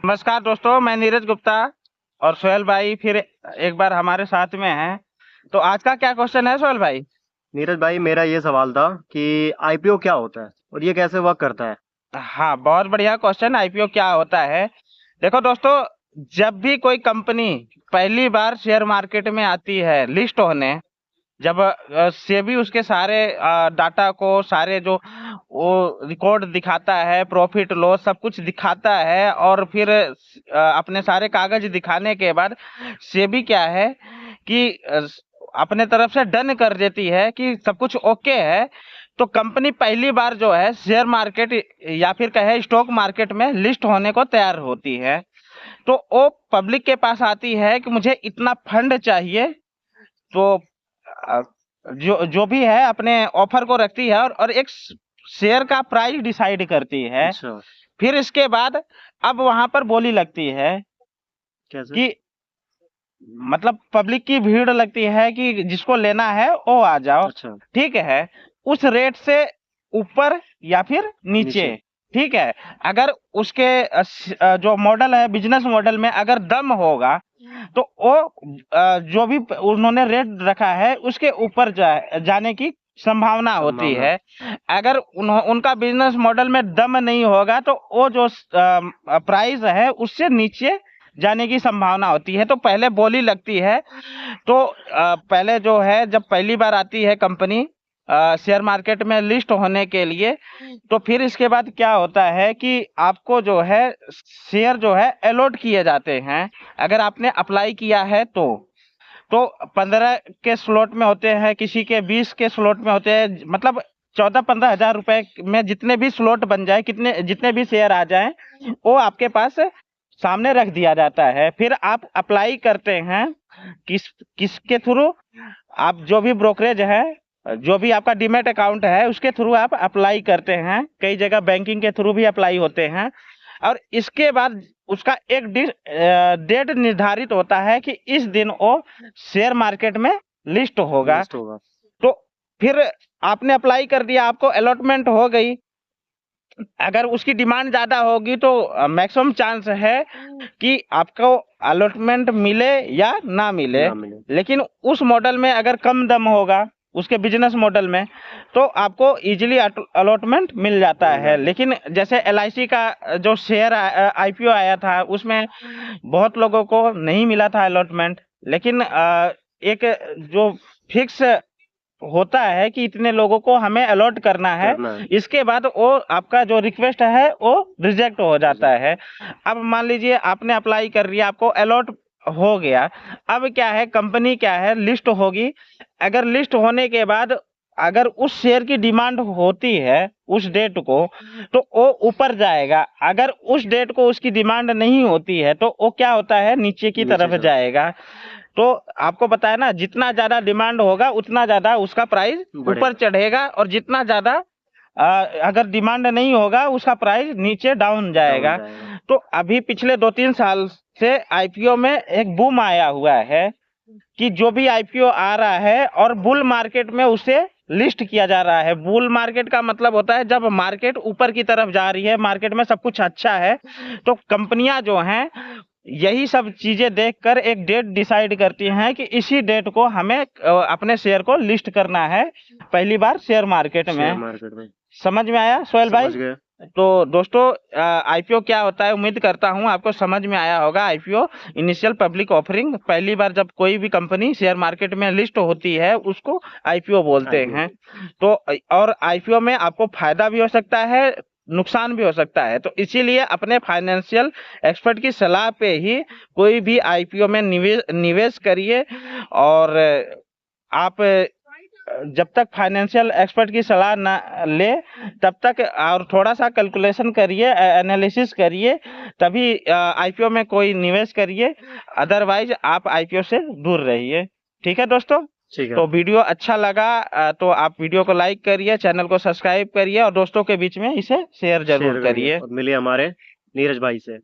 नमस्कार दोस्तों, मैं नीरज गुप्ता और सोहेल भाई फिर एक बार हमारे साथ में हैं। तो आज का क्या क्वेश्चन है सोहेल भाई? नीरज भाई, मेरा ये सवाल था कि आईपीओ क्या होता है और ये कैसे वर्क करता है। हाँ, बहुत बढ़िया क्वेश्चन। आईपीओ क्या होता है? देखो दोस्तों, जब भी कोई कंपनी पहली बार शेयर मार्केट में आती है लिस्ट होने, जब सेबी उसके सारे डाटा को, सारे जो वो रिकॉर्ड दिखाता है, प्रॉफिट लॉस सब कुछ दिखाता है, और फिर अपने सारे कागज दिखाने के बाद सेबी क्या है कि अपने तरफ से डन कर देती है कि सब कुछ ओके है। तो कंपनी पहली बार जो है शेयर मार्केट या फिर कहे स्टॉक मार्केट में लिस्ट होने को तैयार होती है। तो वो पब्लिक के पास आती है कि मुझे इतना फंड चाहिए। तो अ, जो जो भी है अपने ऑफर को रखती है और एक शेयर का प्राइस डिसाइड करती है। अच्छा। फिर इसके बाद अब वहां पर बोली लगती है कैसे? कि मतलब पब्लिक की भीड़ लगती है कि जिसको लेना है वो आ जाओ। अच्छा। ठीक है, उस रेट से ऊपर या फिर नीचे। नीचे। ठीक है, अगर उसके जो मॉडल है बिजनेस मॉडल में अगर दम होगा तो वो जो भी उन्होंने रेट रखा है उसके ऊपर जाने की संभावना होती संभावना। है। अगर उनका बिजनेस मॉडल में दम नहीं होगा तो वो जो प्राइस है उससे नीचे जाने की संभावना होती है। तो पहले बोली लगती है। तो पहले जो है जब पहली बार आती है कंपनी शेयर मार्केट में लिस्ट होने के लिए, तो फिर इसके बाद क्या होता है कि आपको जो है शेयर जो है अलॉट किए जाते हैं। अगर आपने अप्लाई किया है तो 15 के स्लॉट में होते हैं, किसी के 20 के स्लॉट में होते हैं। मतलब 14-15 हजार रुपए में जितने भी स्लॉट बन जाए, कितने जितने भी शेयर आ जाएं, वो आपके पास सामने रख दिया जाता है। फिर आप अप्लाई करते हैं किसके थ्रू? आप जो भी ब्रोकरेज है, जो भी आपका डीमैट अकाउंट है उसके थ्रू आप अप्लाई करते हैं। कई जगह बैंकिंग के थ्रू भी अप्लाई होते हैं। और इसके बाद उसका एक डेट निर्धारित होता है कि इस दिन वो शेयर मार्केट में लिस्ट होगा। लिस्ट होगा। तो फिर आपने अप्लाई कर दिया, आपको अलॉटमेंट हो गई। अगर उसकी डिमांड ज्यादा होगी तो मैक्सिमम चांस है कि आपको अलॉटमेंट मिले या ना मिले। ना मिले। लेकिन उस मॉडल में अगर कम दम होगा उसके बिजनेस मॉडल में, तो आपको इजीली अलॉटमेंट मिल जाता मिल है। जाएगा। लेकिन जैसे एलआईसी का जो शेयर आईपीओ आया था उसमें बहुत लोगों को नहीं मिला था अलॉटमेंट। लेकिन एक जो फिक्स होता है कि इतने लोगों को हमें अलॉट करना है, करना है। इसके बाद वो आपका जो रिक्वेस्ट है वो रिजेक्ट हो जाता रिजेक्ट। है। अब मान लीजिए आपने अप्लाई कर लिया, आपको अलॉट हो गया। अब क्या है, कंपनी क्या है लिस्ट होगी। अगर लिस्ट होने के बाद अगर उस शेयर की डिमांड होती है उस डेट को, तो वो ऊपर जाएगा। अगर उस डेट को उसकी डिमांड नहीं होती है तो वो क्या होता है, नीचे की नीचे तरफ चला। जाएगा। तो आपको पता है ना, जितना ज्यादा डिमांड होगा उतना ज्यादा उसका प्राइस ऊपर बढ़ेगा। चढ़ेगा, और जितना ज्यादा अगर डिमांड नहीं होगा उसका प्राइस नीचे डाउन डाउन जाएगा। जाएगा। तो अभी पिछले 2-3 साल से आईपीओ में एक बूम आया हुआ है कि जो भी आईपीओ आ रहा है और बुल मार्केट में उसे लिस्ट किया जा रहा है। बुल मार्केट का मतलब होता है जब मार्केट ऊपर की तरफ जा रही है, मार्केट में सब कुछ अच्छा है, तो कंपनियां जो हैं यही सब चीजें देखकर एक डेट डिसाइड करती हैं कि इसी डेट को हमें अपने शेयर को लिस्ट करना है पहली बार शेयर मार्केट शेयर में। मार्केट में। समझ में आया सोहेल भाई? समझ गए। तो दोस्तों, आईपीओ क्या होता है उम्मीद करता हूं आपको समझ में आया होगा। आईपीओ इनिशियल पब्लिक ऑफरिंग, पहली बार जब कोई भी कंपनी शेयर मार्केट में लिस्ट होती है उसको आईपीओ बोलते आईपीओ। हैं। तो और आईपीओ में आपको फायदा भी हो सकता है, नुकसान भी हो सकता है। तो इसीलिए अपने फाइनेंशियल एक्सपर्ट की सलाह पे ही कोई भी आईपीओ में निवेश करिए। और आप जब तक फाइनेंशियल एक्सपर्ट की सलाह ना ले तब तक और थोड़ा सा कैलकुलेशन करिए, एनालिसिस करिए, तभी आईपीओ में कोई निवेश करिए। अदरवाइज आप आईपीओ से दूर रहिए। ठीक है दोस्तों? ठीक है। तो वीडियो अच्छा लगा तो आप वीडियो को लाइक करिए, चैनल को सब्सक्राइब करिए और दोस्तों के बीच में इसे शेयर जरूर शेयर करिए करिए। और मिलिए हमारे नीरज भाई से।